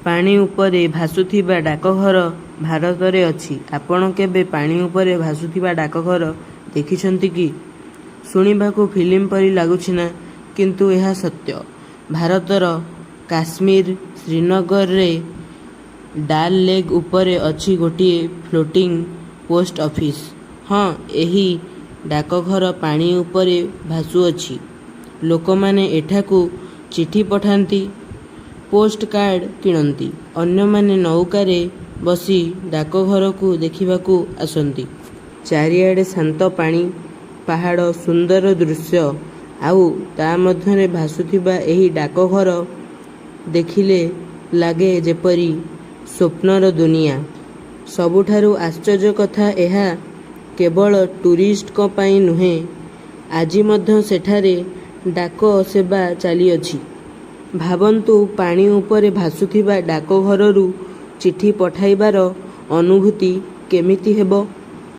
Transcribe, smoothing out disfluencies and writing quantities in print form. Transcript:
ପାଣି ଉପରେ ଭାସୁଥିବା ଡାକଘର ଭାରତରେ ଅଛି। ଆପଣ କେବେ ପାଣି ଉପରେ ଭାସୁଥିବା ଡାକଘର ଦେଖିଛନ୍ତି କି? ଶୁଣିବାକୁ ଫିଲ୍ମ ପରି ଲାଗୁଛି ନା? କିନ୍ତୁ ଏହା ସତ୍ୟ। ଭାରତର କାଶ୍ମୀର ଶ୍ରୀନଗରରେ ଡାଲ୍ ଲେକ୍ ଉପରେ ଅଛି ଗୋଟିଏ ଫ୍ଲୋଟିଂ ପୋଷ୍ଟ ଅଫିସ। ହଁ, ଏହି ଡାକଘର ପାଣି ଉପରେ ଭାସୁଅଛି। ଲୋକମାନେ ଏଠାକୁ ଚିଠି ପଠାନ୍ତି, ପୋଷ୍ଟ କାର୍ଡ଼ କିଣନ୍ତି। ଅନ୍ୟମାନେ ନୌକାରେ ବସି ଡାକଘରକୁ ଦେଖିବାକୁ ଆସନ୍ତି। ଚାରିଆଡ଼େ ଶାନ୍ତ ପାଣି, ପାହାଡ଼, ସୁନ୍ଦର ଦୃଶ୍ୟ। ଆଉ ତା ମଧ୍ୟରେ ଭାସୁଥିବା ଏହି ଡାକଘର ଦେଖିଲେ ଲାଗେ ଯେପରି ସ୍ୱପ୍ନର ଦୁନିଆ। ସବୁଠାରୁ ଆଶ୍ଚର୍ଯ୍ୟ କଥା, ଏହା କେବଳ ଟୁରିଷ୍ଟଙ୍କ ପାଇଁ ନୁହେଁ, ଆଜି ମଧ୍ୟ ସେଠାରେ ଡାକ ସେବା ଚାଲିଅଛି। ଭାବନ୍ତୁ, ପାଣି ଉପରେ ଭାସୁଥିବା ଡାକଘରରୁ ଚିଠି ପଠାଇବାର ଅନୁଭୂତି କେମିତି ହେବ?